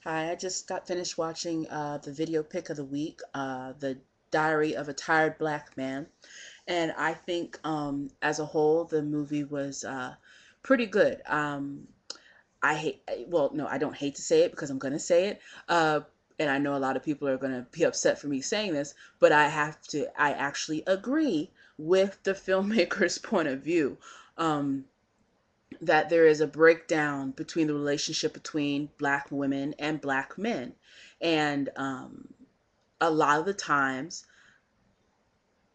Hi, I just got finished watching the video pick of the week, The Diary of a Tired Black Man. And I think as a whole, the movie was pretty good. Well, no, I don't hate to say it because I'm going to say it. And I know a lot of people are going to be upset for me saying this, but I actually agree with the filmmaker's point of view. Um, that there is a breakdown between the relationship between black women and black men. And a lot of the times,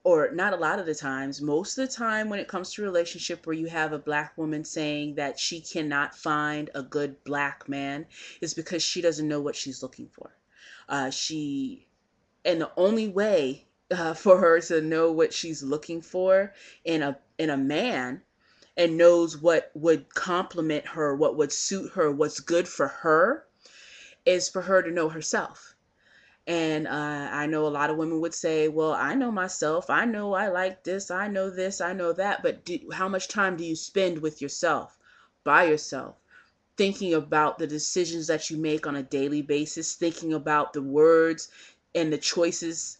or not a lot of the times, most of the time when it comes to a relationship where you have a black woman saying that she cannot find a good black man is because she doesn't know what she's looking for. She and the only way for her to know what she's looking for in a man and knows what would complement her, what would suit her, what's good for her, is for her to know herself. And I know a lot of women would say, well, I know myself. I know I like this. I know this. I know that. But how much time do you spend with yourself, by yourself, thinking about the decisions that you make on a daily basis, thinking about the words and the choices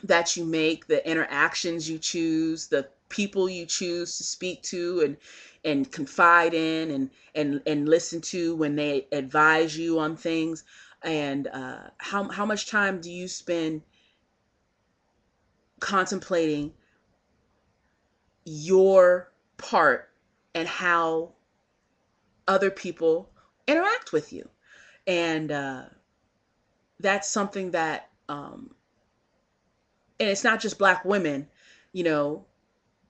that you make, the interactions you choose, the people you choose to speak to and confide in and listen to when they advise you on things, and how much time do you spend contemplating your part and how other people interact with you. And that's something that and it's not just black women, you know,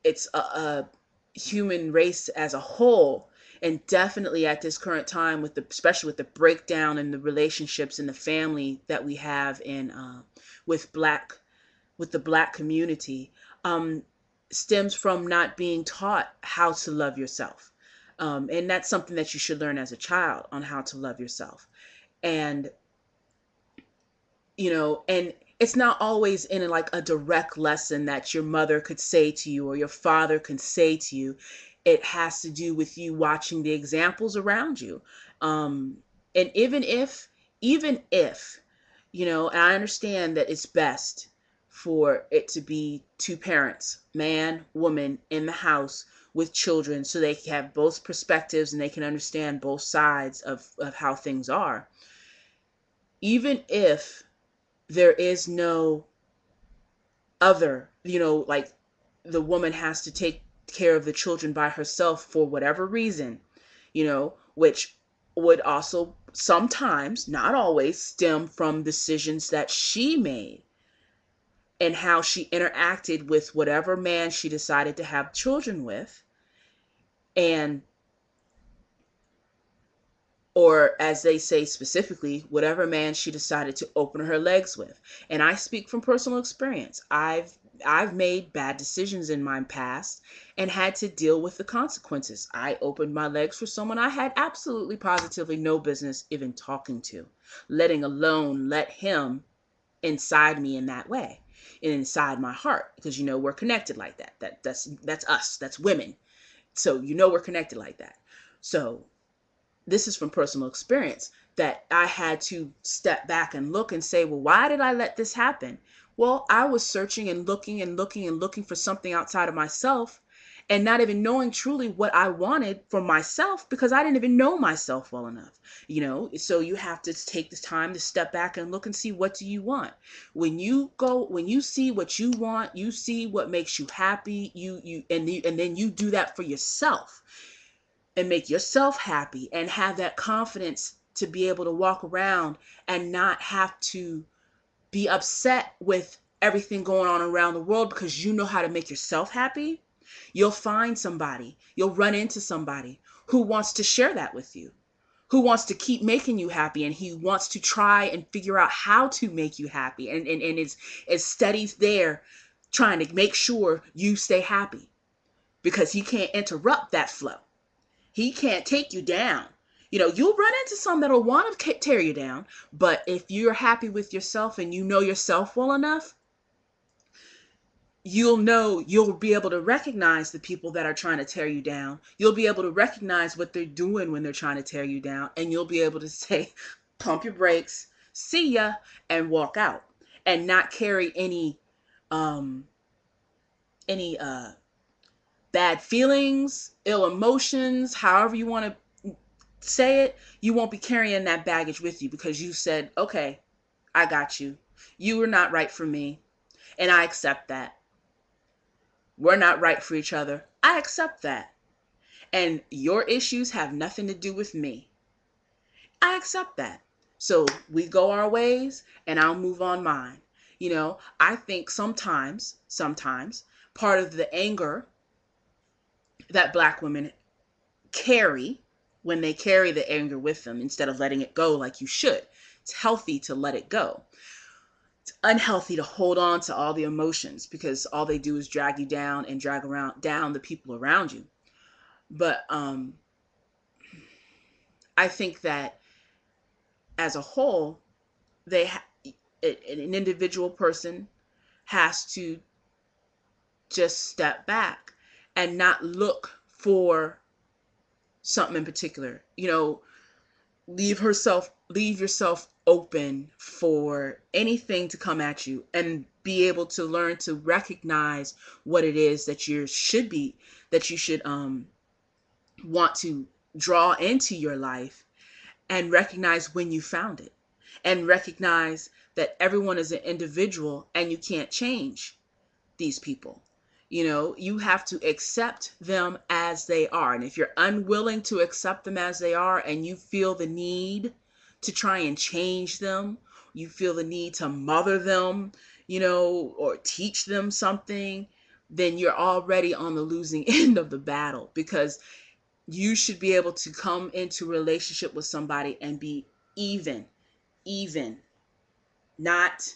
it's a human race as a whole. And definitely at this current time, with the especially with the breakdown in the relationships in the family that we have in with black with the black community, um, stems from not being taught how to love yourself. And that's something that you should learn as a child, on how to love yourself. And and it's not always in like a direct lesson that your mother could say to you or your father can say to you. It has to do with you watching the examples around you. And even if and I understand that it's best for it to be two parents, man, woman, in the house with children, so they can have both perspectives and they can understand both sides of how things are. Even if there is no other, like the woman has to take care of the children by herself for whatever reason, which would also sometimes, not always, stem from decisions that she made and how she interacted with whatever man she decided to have children with. And, or as they say specifically, whatever man she decided to open her legs with. And I speak from personal experience. I've made bad decisions in my past and had to deal with the consequences. I opened my legs for someone I had absolutely positively no business even talking to, letting alone let him inside me in that way and inside my heart, because we're connected like that. That's us. That's women. So we're connected like that. So this is from personal experience, that I had to step back and look and say, well, why did I let this happen? Well, I was searching and looking and looking and looking for something outside of myself, and not even knowing truly what I wanted for myself, because I didn't even know myself well enough. So you have to take this time to step back and look and see, what do you want? When you see what you want, you see what makes you happy, and then you do that for yourself and make yourself happy and have that confidence to be able to walk around and not have to be upset with everything going on around the world, because you know how to make yourself happy. You'll find somebody, you'll run into somebody who wants to share that with you, who wants to keep making you happy, and he wants to try and figure out how to make you happy, and is steady there trying to make sure you stay happy, because he can't interrupt that flow. He can't take you down. You'll run into some that'll want to tear you down, but if you're happy with yourself and you know yourself well enough, you'll be able to recognize the people that are trying to tear you down. You'll be able to recognize what they're doing when they're trying to tear you down, and you'll be able to say, pump your brakes, see ya, and walk out, and not carry um any bad feelings, ill emotions, however you want to say it. You won't be carrying that baggage with you because you said, okay, I got you. You were not right for me, and I accept that. We're not right for each other. I accept that. And your issues have nothing to do with me. I accept that. So we go our ways and I'll move on mine. I think sometimes part of the anger that Black women carry, when they carry the anger with them instead of letting it go like you should, it's healthy to let it go. It's unhealthy to hold on to all the emotions because all they do is drag you down and drag around down the people around you. But I think that as a whole, an individual person has to just step back and not look for something in particular. Leave yourself open for anything to come at you, and be able to learn to recognize what it is that you should want to draw into your life, and recognize when you found it, and recognize that everyone is an individual and you can't change these people. You have to accept them as they are. And if you're unwilling to accept them as they are, and you feel the need to try and change them, you feel the need to mother them, or teach them something, then you're already on the losing end of the battle, because you should be able to come into a relationship with somebody and be even, not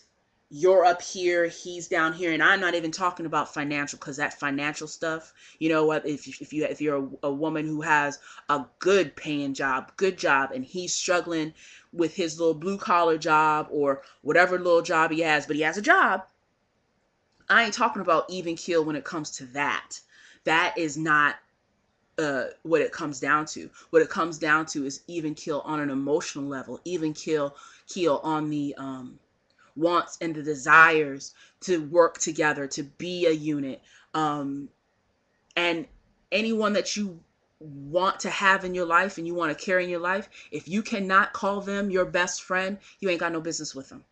you're up here, he's down here. And I'm not even talking about financial, because that financial stuff, what, if you're a woman who has a good job, and he's struggling with his little blue collar job or whatever little job he has, but he has a job. I ain't talking about even keel when it comes to that. That is not what it comes down to. What it comes down to is even keel on an emotional level, even keel on the wants and the desires to work together, to be a unit. And anyone that you want to have in your life and you want to carry in your life, if you cannot call them your best friend, you ain't got no business with them.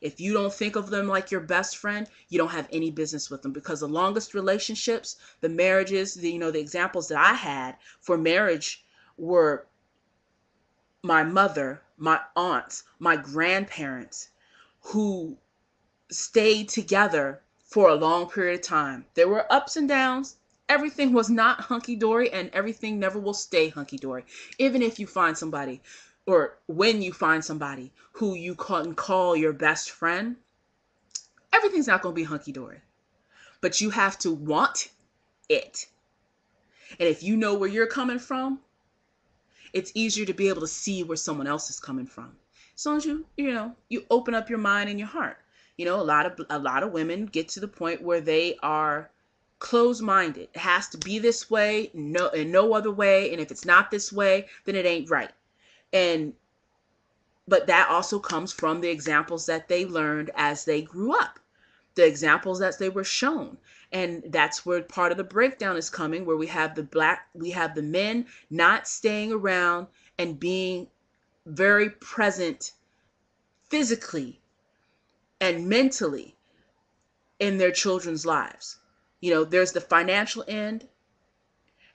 If you don't think of them like your best friend, you don't have any business with them, because the longest relationships, the marriages, the examples that I had for marriage were my mother, my aunts, my grandparents, who stayed together for a long period of time. There were ups and downs. Everything was not hunky-dory, and everything never will stay hunky-dory. Even if you find somebody, or when you find somebody who you can call your best friend, everything's not going to be hunky-dory. But you have to want it. And if you know where you're coming from, it's easier to be able to see where someone else is coming from. As long as you open up your mind and your heart. A lot of women get to the point where they are closed-minded. It has to be this way, no other way, and if it's not this way, then it ain't right. But that also comes from the examples that they learned as they grew up, the examples that they were shown. And that's where part of the breakdown is coming, where we have the men not staying around and being very present physically and mentally in their children's lives. There's the financial end,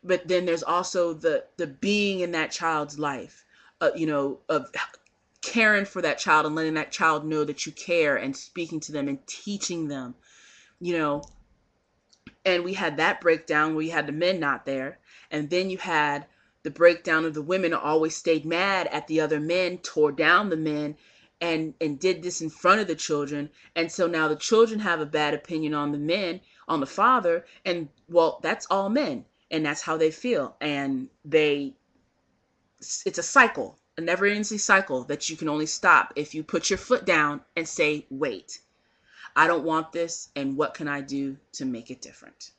but then there's also the being in that child's life, of caring for that child and letting that child know that you care, and speaking to them and teaching them, and we had that breakdown where you had the men not there. And then you had the breakdown of the women who always stayed mad at the other men, tore down the men, and did this in front of the children. And so now the children have a bad opinion on the men, on the father, and well, that's all men, and that's how they feel. And it's a cycle, a never-ending cycle that you can only stop if you put your foot down and say, wait, I don't want this, and what can I do to make it different?